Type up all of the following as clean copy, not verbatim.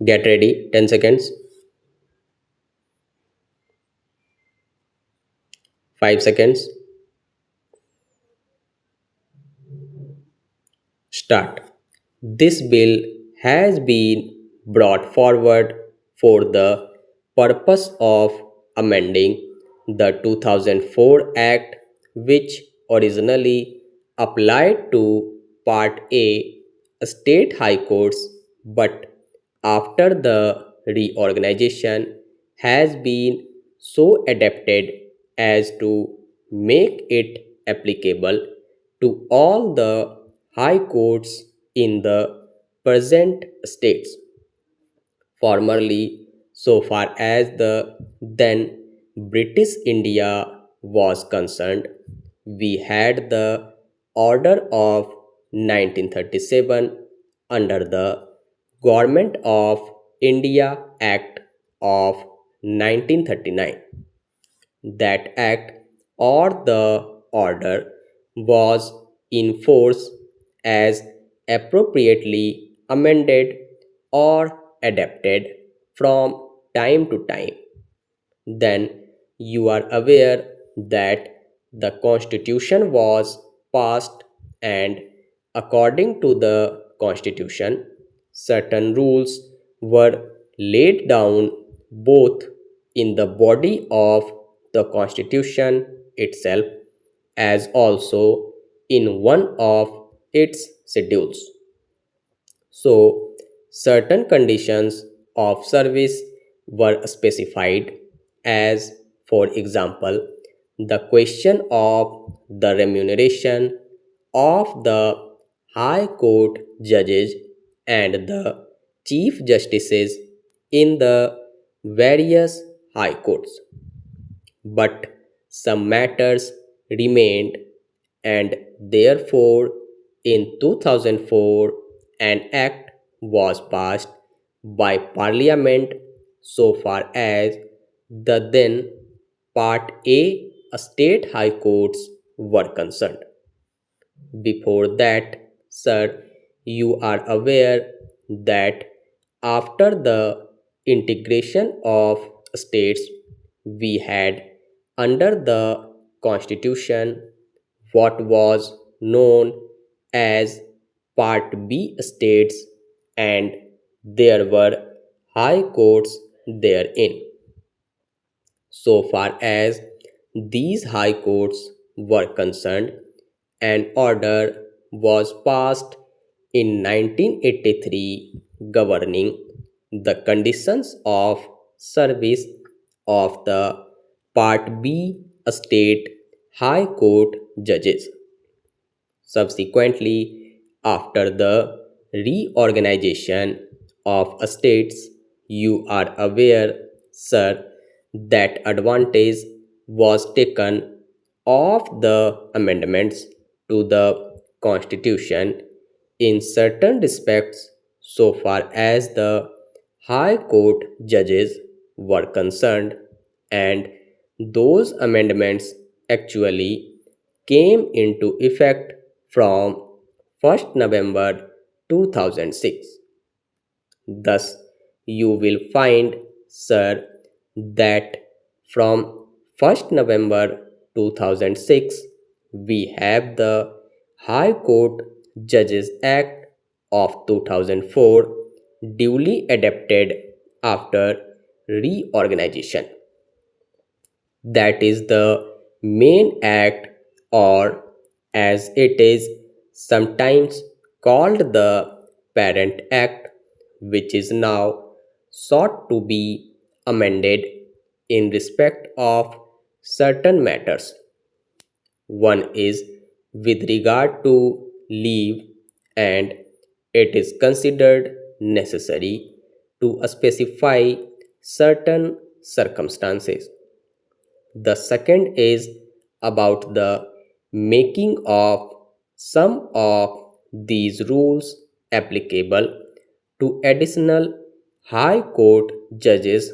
Get ready, 10 seconds, 5 seconds, start. This bill has been brought forward for the purpose of amending the 2004 Act, which originally applied to Part A state high courts, but after the reorganization has been so adapted as to make it applicable to all the high courts in the present states. Formerly, so far as the then British India was concerned, we had the Order of 1937 under the Government of India Act of 1939. That act or the order was in force as appropriately amended or adapted from time to time. Then you are aware that the constitution was passed, and according to the constitution certain rules were laid down both in the body of the constitution itself as also in one of its schedules. So, certain conditions of service were specified, as, for example, the question of the remuneration of the High Court judges and the Chief Justices in the various High Courts. But some matters remained, and therefore in 2004 an act was passed by Parliament so far as the then Part A state high courts were concerned. Before that, sir, you are aware that after the integration of states, we had under the constitution what was known as Part B states, and there were high courts therein. So far as these high courts were concerned, an order was passed in 1983 governing the conditions of service of the Part B state high court judges. Subsequently, after the reorganization of states, you are aware, sir, that advantage was taken of the amendments to the Constitution in certain respects so far as the High Court judges were concerned, and those amendments actually came into effect from 1st November 2006. Thus, you will find, sir, that from 1st November 2006 we have the High Court Judges Act of 2004 duly adapted after reorganization. That is the main act, or as it is sometimes called the parent act, which is now sought to be amended in respect of certain matters. One is with regard to leave, and it is considered necessary to specify certain circumstances. The second is about the making of some of these rules applicable to additional high court judges,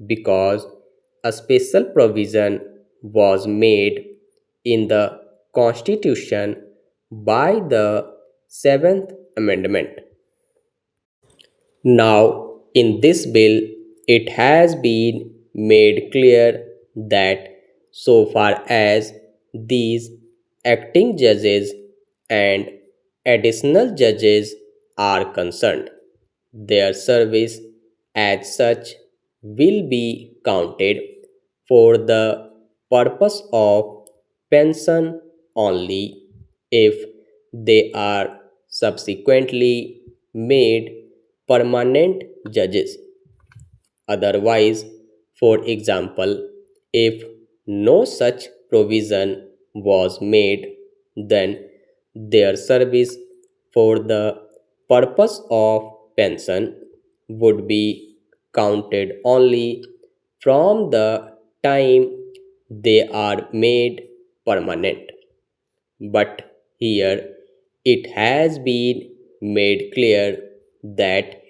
because a special provision was made in the constitution by the 7th amendment. Now In this bill, it has been made clear that so far as these acting judges and additional judges are concerned, their service as such will be counted for the purpose of pension only if they are subsequently made permanent judges. Otherwise, for example, if no such provision was made, then their service for the purpose of pension would be counted only from the time they are made permanent. But here it has been made clear that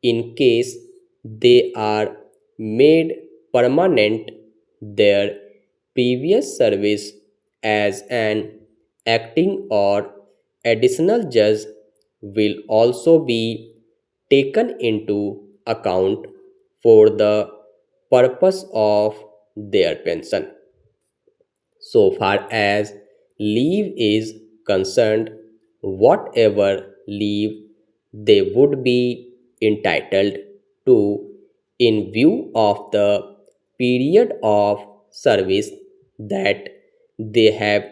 in case they are made permanent, their previous service as an acting or additional judge will also be taken into account for the purpose of their pension. So far as leave is concerned, whatever leave they would be entitled to in view of the period of service that they have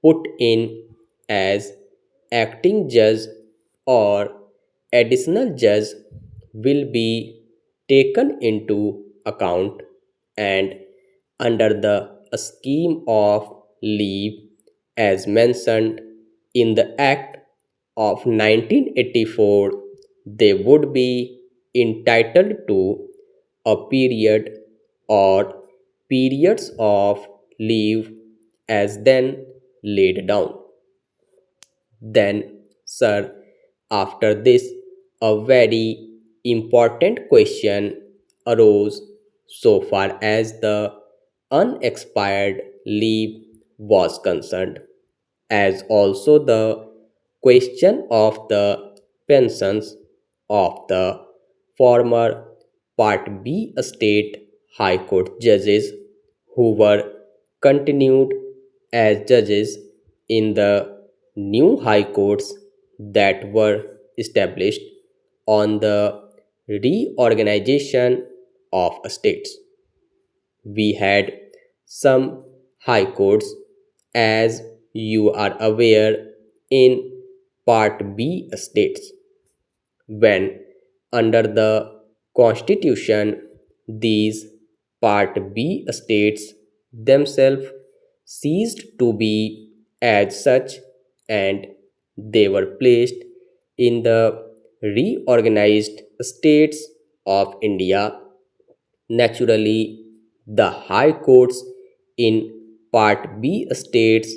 put in as acting judge or additional judge will be taken into account, and under the scheme of leave as mentioned in the Act of 1984, they would be entitled to a period or periods of leave as then laid down. Then, sir, after this, a very important question arose so far as the unexpired leave was concerned, as also the question of the pensions of the former Part B State High Court judges who were continued as judges in the new high courts that were established on the reorganization of states. We had some high courts, as you are aware, in Part B states. When under the Constitution, these Part B states themselves ceased to be as such, and they were placed in the reorganized states of India. Naturally, the high courts in Part B states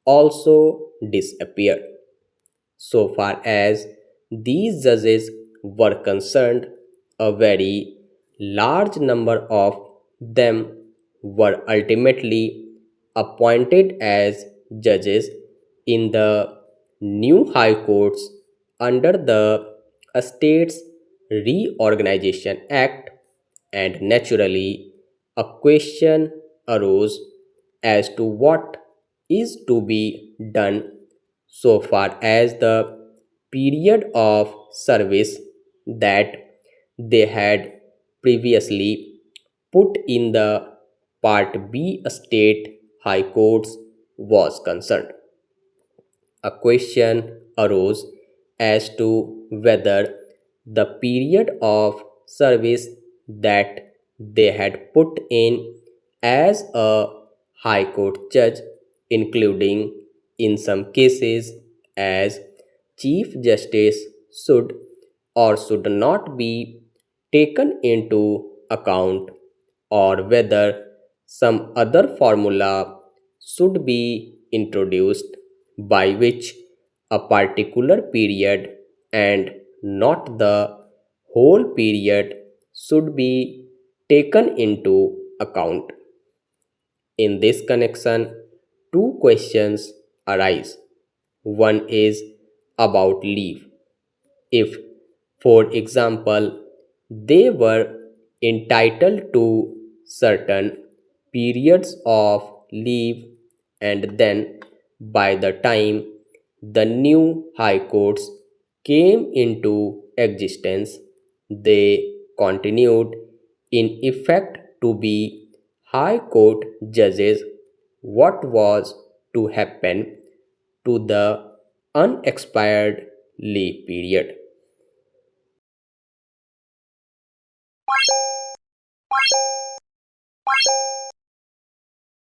also disappeared. So far as these judges were concerned, a very large number of them were ultimately appointed as judges in the new high courts under the States Reorganization Act, and naturally, a question arose as to what is to be done so far as the period of service that they had previously put in the Part B state high courts was concerned. A question arose as to whether the period of service that they had put in as a high court judge, including in some cases as chief justice, should or should not be taken into account, or whether some other formula should be introduced by which a particular period and not the whole period should be taken into account. In this connection, two questions arise. One is about leave. If, for example, They were entitled to certain periods of leave, and then by the time the new high courts came into existence, they continued in effect to be high court judges. What was to happen to the unexpired leave period?